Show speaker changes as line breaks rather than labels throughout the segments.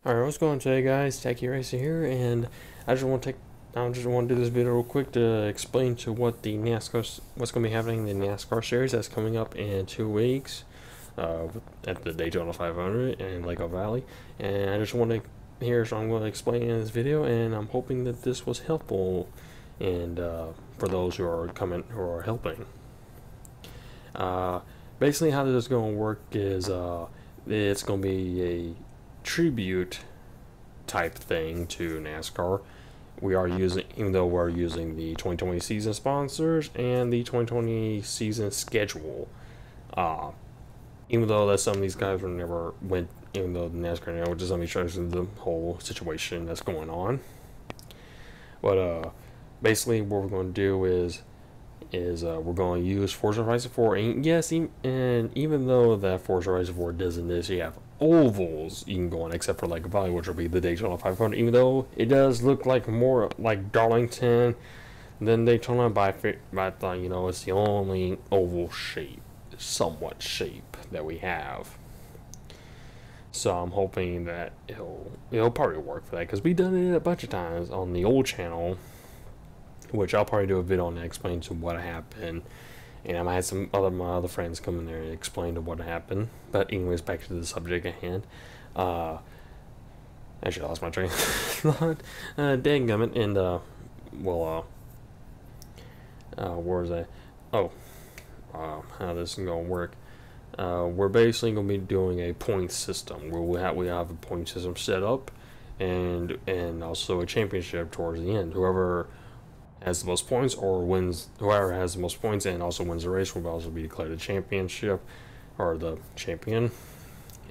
Alright, what's going on today, guys? Techie Racer here, and I just want to do this video real quick to explain to what's going to be happening in the NASCAR series that's coming up in 2 weeks, at the Daytona 500 in Lake Valley. And I just want to so I'm going to explain in this video, and I'm hoping that this was helpful, and for those who are helping. Basically, how this is going to work is it's going to be a tribute type thing to NASCAR. We are using, even though we're using the 2020 season sponsors and the 2020 season schedule, even though that some of these guys were never went, even though the NASCAR never just let me show you the whole situation that's going on. But basically, what we're going to do is we're going to use Forza Horizon 4, and yes, and even though that Forza Horizon 4 doesn't necessarily have ovals you can go on, except for Lake Valley, which will be the Daytona 500, even though it does look like more like Darlington than Daytona, but I thought, it's the only oval shape, somewhat shape, that we have. So I'm hoping that it'll probably work for that, because we've done it a bunch of times on the old channel, which I'll probably do a video on that explaining to what happened, and I might have my other friends come in there and explain to what happened. But anyways, back to the subject at hand. Actually, I lost my train of thought. Dadgummit, and where was I? Oh, how this is gonna work? We're basically gonna be doing a point system where we have a point system set up, and also a championship towards the end. Whoever has the most points, or whoever has the most points and also wins the race, will also be declared the championship, or the champion.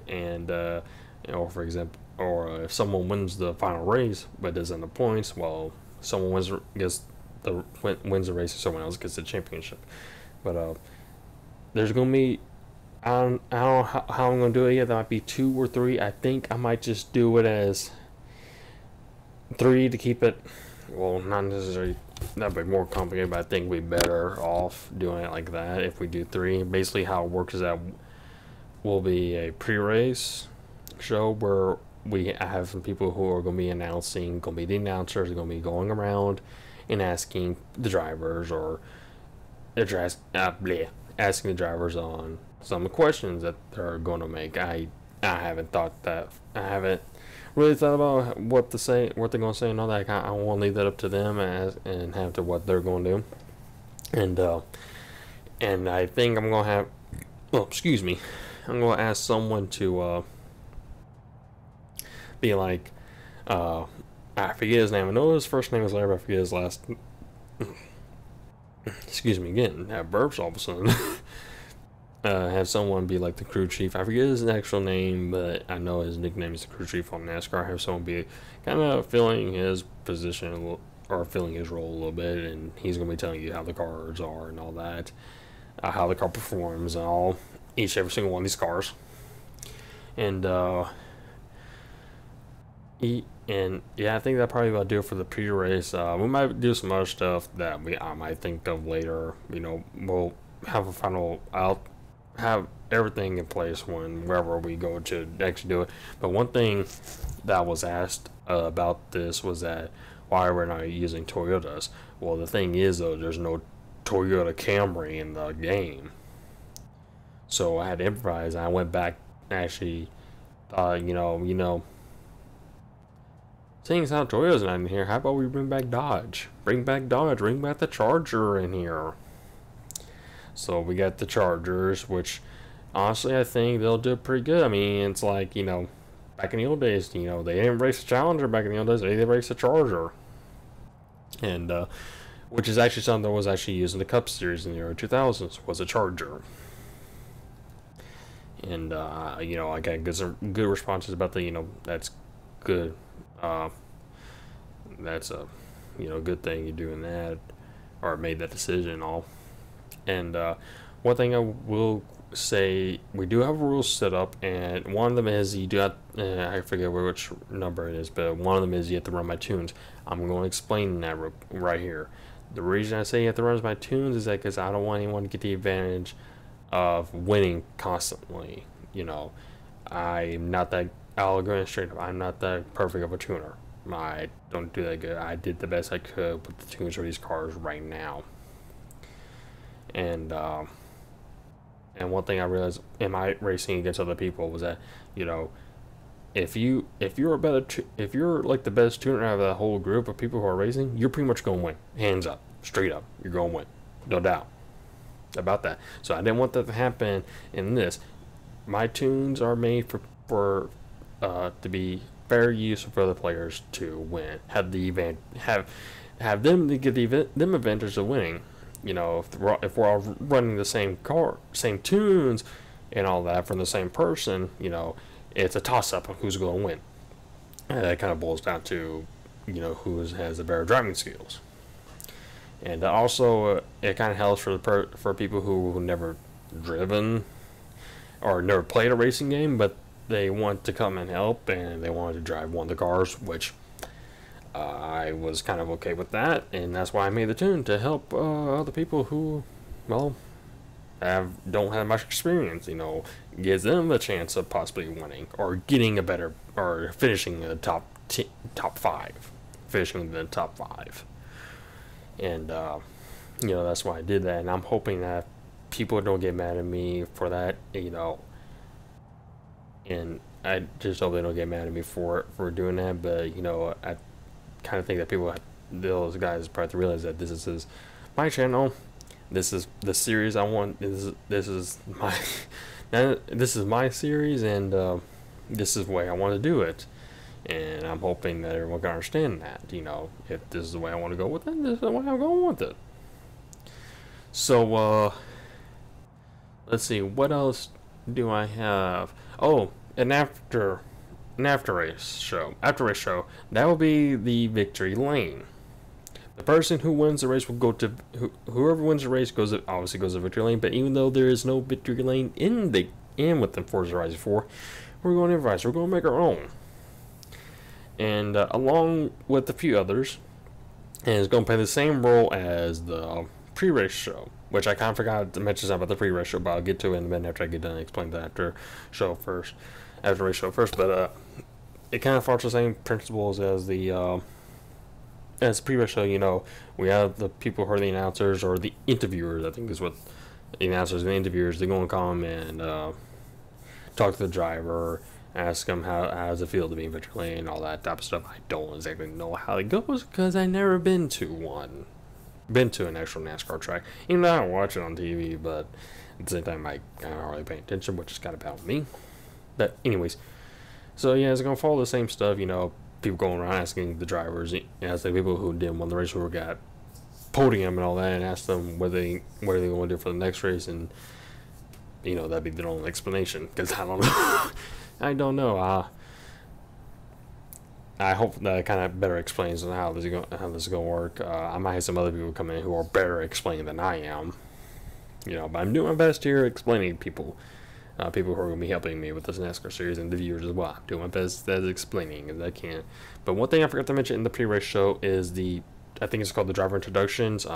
And for example, or if someone wins the final race but doesn't have the points, well, someone wins the race, and someone else gets the championship. But there's gonna be, I don't know how I'm gonna do it yet. That might be 2 or 3. I think I might just do it as 3 to keep it, well, not necessarily that'd be more complicated, but I think we'd be better off doing it like that if we do 3. Basically, how it works is that will be a pre-race show where I have some people who are going to be announcing, going to be the announcers, going to be going around and asking the drivers, or asking the drivers on some questions that they're going to make. I haven't really thought about what they're going to say and all that. I want to leave that up to them and have to what they're going to do. And I think I'm going to have, oh, excuse me, I'm going to ask someone to be like, I forget his name. I know his first name is Larry, but I forget his last. Excuse me again. I have burps all of a sudden. Have someone be like the crew chief. I forget his actual name, but I know his nickname is the crew chief on NASCAR. Have someone be kind of filling his position or filling his role a little bit, and he's going to be telling you how the cars are and all that, how the car performs and every single one of these cars. And yeah, I think that probably about do it for the pre-race. We might do some other stuff that I might think of later. We'll have a final. I'll have everything in place wherever we go to actually do it. But one thing that was asked about this was that why we're not using Toyotas. Well, the thing is, though, there's no Toyota Camry in the game, so I had to improvise. I went back, actually, seeing as how Toyota's not in here, how about we bring back Dodge? Bring back the Charger in here. So we got the Chargers, which honestly I think they'll do pretty good. I mean, it's like, back in the old days, they didn't race the Challenger back in the old days, they raced the Charger. And which is actually something that was actually used in the Cup Series in the early 2000s, was a Charger. And I got some good responses about that's good. That's a good thing you're doing that, or made that decision and all. And one thing I will say, we do have rules set up, and one of them is you do have, I forget which number it is, but one of them is you have to run by tunes. I'm going to explain that right here. The reason I say you have to run by tunes is that because I don't want anyone to get the advantage of winning constantly. I'm not that I'll go straight up. I'm not that perfect of a tuner. I don't do that good. I did the best I could with the tunes for these cars right now. And one thing I realized in my racing against other people was that, you know, if you're if you're like the best tuner out of the whole group of people who are racing, you're pretty much gonna win. Hands up, straight up, you're gonna win, no doubt about that. So I didn't want that to happen in this. My tunes are made for to be fair use for other players to win. Have the event have them to get them advantage of winning. You know, if we're all running the same car, same tunes, and all that from the same person, you know, it's a toss-up on who's going to win. And that kind of boils down to, you know, who has the better driving skills. And also, it kind of helps for people who never driven or never played a racing game, but they want to come and help, and they wanted to drive one of the cars, which I was kind of okay with that, and that's why I made the tune, to help other people who, well, don't have much experience. You know, gives them the chance of possibly winning or getting a better, or finishing in the top 5, finishing in the top 5. And you know, that's why I did that, and I'm hoping that people don't get mad at me for that, you know. And I just hope they don't get mad at me for doing that. But you know, I kind of think that those guys probably have to realize that this is my channel. This is the series I want. This is my this is my series, and this is the way I want to do it. And I'm hoping that everyone can understand that. You know, if this is the way I want to go with it, this is the way I'm going with it. So let's see, what else do I have? Oh, an after race show. After race show, that will be the victory lane. The person who wins the race will go to whoever wins the race obviously goes to victory lane. But even though there is no victory lane within Forza Horizon 4, we're going to improvise. We're going to make our own. And along with a few others, and it's going to play the same role as the pre-race show, which I kind of forgot to mention about the pre-race show, but I'll get to it in a minute after I get done explaining the after race show first. But it kind of follows the same principles as the pre-race show. You know, we have the people who are the announcers, or the interviewers, I think is what the announcers and the interviewers, they're going to come and talk to the driver, ask them how does it feel to be in victory lane, and all that type of stuff. I don't exactly know how it goes because I've never been to an actual NASCAR track. Even though I don't watch it on TV, but at the same time I kind of hardly pay attention, which is kind of about me. But anyways, so yeah, it's gonna follow the same stuff. You know, people going around asking the drivers, ask the people who didn't win the race, who got podium and all that, and ask them what are they going to do for the next race, and you know, that'd be their own explanation, because I don't know. I don't know. I hope that kind of better explains how this is going to work. I might have some other people come in who are better explaining than I am. You know, but I'm doing my best here explaining people who are going to be helping me with this NASCAR series, and the viewers as well. I'm doing my best as explaining as I can. But one thing I forgot to mention in the pre-race show is I think it's called the driver introductions,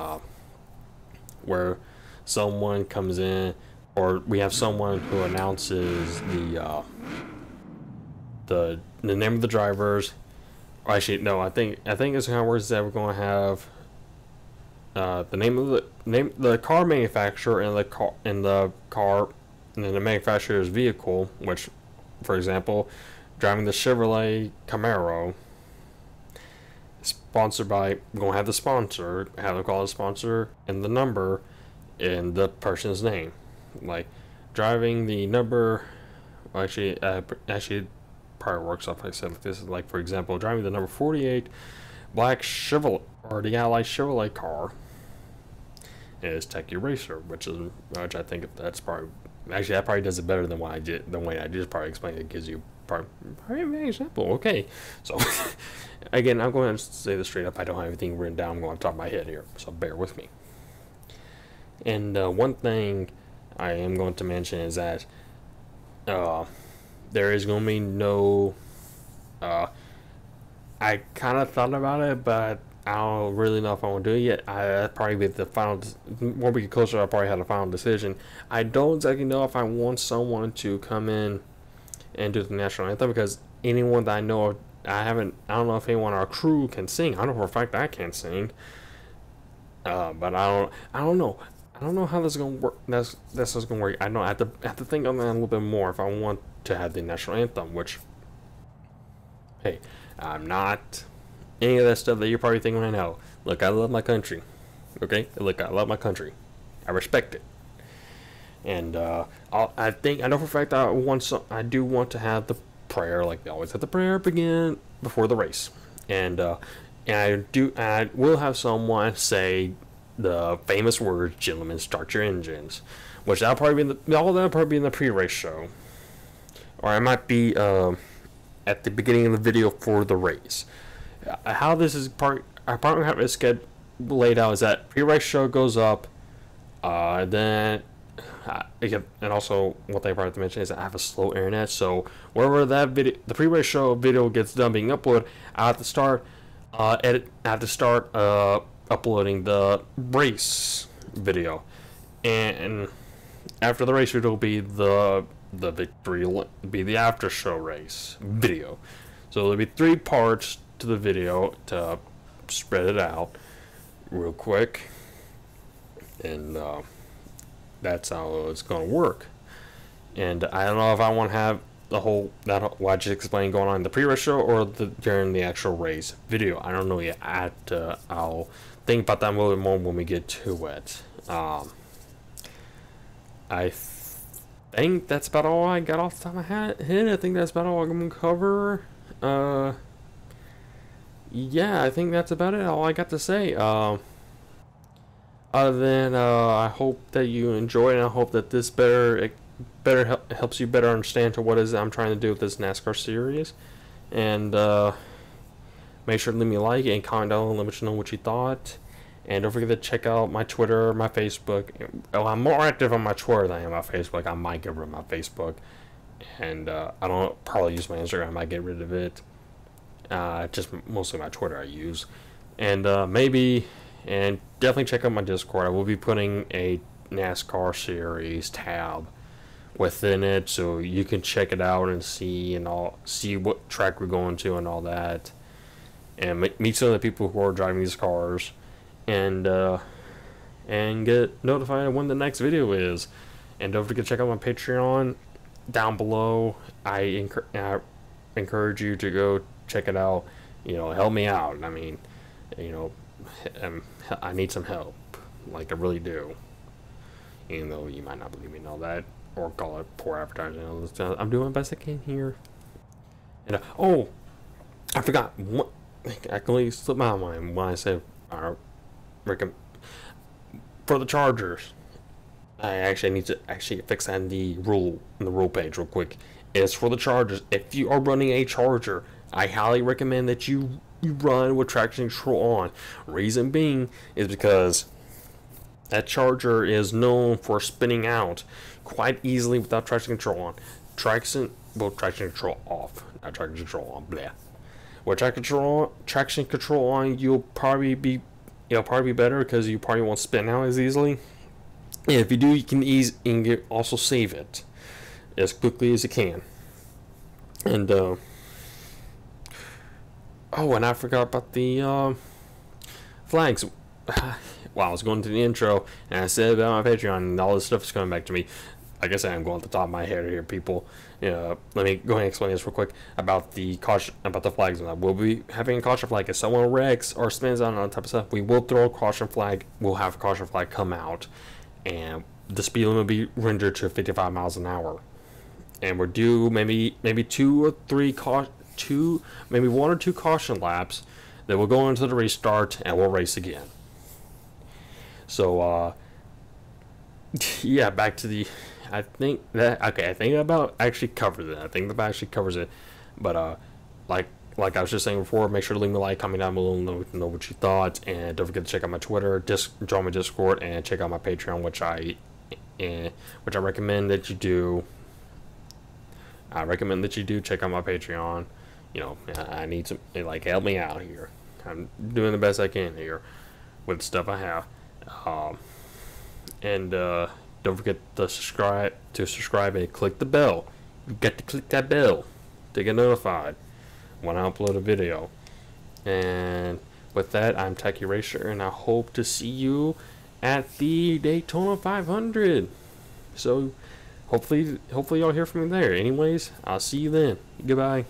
where someone comes in, or we have someone who announces the name of the drivers. Actually, no, I think it's how it works, is that we're going to have the name of the car manufacturer, and the manufacturer's vehicle, which, for example, driving the Chevrolet Camaro, sponsored by, we're going to have the sponsor, have them call the sponsor, and the number, and the person's name. Like, driving the number, actually, probably works off like I said like this. Like, for example, driving the number 48 black Chevrolet, or the Ally Chevrolet car, is Techie Racer, which I think that's probably, actually that probably does it better than what I did. The way I just probably explained it gives you probably very simple. Okay, so again, I'm going to say this straight up. I don't have anything written down. I'm going to top of my head here, so bear with me. And one thing I am going to mention is that there is going to be no, I kind of thought about it, but I don't really know if I want to do it yet. I'd probably be the final, when we get closer, I'll probably have a final decision. I don't exactly know if I want someone to come in and do the national anthem, because anyone that I know of, I don't know if anyone on our crew can sing. I know for a fact I can't sing. But I don't know. I don't know how this is gonna work. This is gonna work. I know I have to think on that a little bit more if I want to have the national anthem. Which, hey, I'm not any of that stuff that you're probably thinking right now. Look, I love my country. Okay, look, I love my country. I respect it. And I know for a fact I do want to have the prayer, like they always have the prayer begin before the race, and I will have someone say the famous words, "Gentlemen, start your engines," which that'll probably be in the pre-race show, or it might be at the beginning of the video for the race. How this is I probably have it laid out is that pre-race show goes up, then. And also, what they probably mention is that I have a slow internet, so wherever that video, the pre-race show video gets done being uploaded, I have to start uploading the race video, and after the race video will be the victory, be the after show race video. So there'll be 3 parts to the video to spread it out real quick, and that's how it's going to work. And I don't know if I want to have the whole what I just explained going on in the pre-race show or during the actual race video. I don't know yet. I'll think about that a little bit more when we get to it. I think that's about all I got off the top of my head. I think that's about all I'm going to cover. Yeah, I think that's about it. All I got to say. Other than I hope that you enjoy, and I hope that this helps you better understand to what is I'm trying to do with this NASCAR series. And make sure to leave me a like and comment down and let me know what you thought. And don't forget to check out my Twitter, my Facebook. Well, I'm more active on my Twitter than I am on my Facebook. I might get rid of my Facebook, and I don't probably use my Instagram. I might get rid of it. Just mostly my Twitter I use, and And definitely check out my Discord. I will be putting a NASCAR series tab within it, so you can check it out and see what track we're going to and all that, and meet some of the people who are driving these cars, and get notified when the next video is. And don't forget to check out my Patreon down below. I encourage you to go check it out. Help me out. I mean, I need some help, like I really do, even though you might not believe me and all that, or call it poor advertising. I'm doing the best I can here. And I forgot, I completely slipped my mind when I said for the Chargers. I actually need to fix that in the rule page real quick. It's for the Chargers. If you are running a Charger, I highly recommend that you run with traction control on. Reason being is because that Charger is known for spinning out quite easily without traction control on. Traction control off, not traction control on. Blah. With traction control on, it'll probably be better because you probably won't spin out as easily. And if you do, you can also save it as quickly as you can. And and I forgot about the flags. Wow, I was going to the intro, and I said about my Patreon, and all this stuff is coming back to me. Like I said, I'm going at the top of my head here, people. Let me go ahead and explain this real quick about the flags. We'll be having a caution flag. If someone wrecks or spins out on that type of stuff, we will throw a caution flag. We'll have a caution flag come out, and the speed limit will be rendered to 55 miles an hour. And we're due maybe 1 or 2 caution laps. Then we'll go into the restart and we'll race again. So yeah, back to the. I think that actually covers it. I think that actually covers it. But like I was just saying before, make sure to leave me a like, comment down below, and know what you thought, and don't forget to check out my Twitter, join my Discord, and check out my Patreon, which I recommend that you do. Check out my Patreon. I need some, help me out here. I'm doing the best I can here with the stuff I have. And don't forget to subscribe and click the bell you got to click that bell to get notified when I upload a video. And with that, I'm Techie Racer, and I hope to see you at the Daytona 500. So hopefully y'all hear from me there. Anyways, I'll see you then. Goodbye.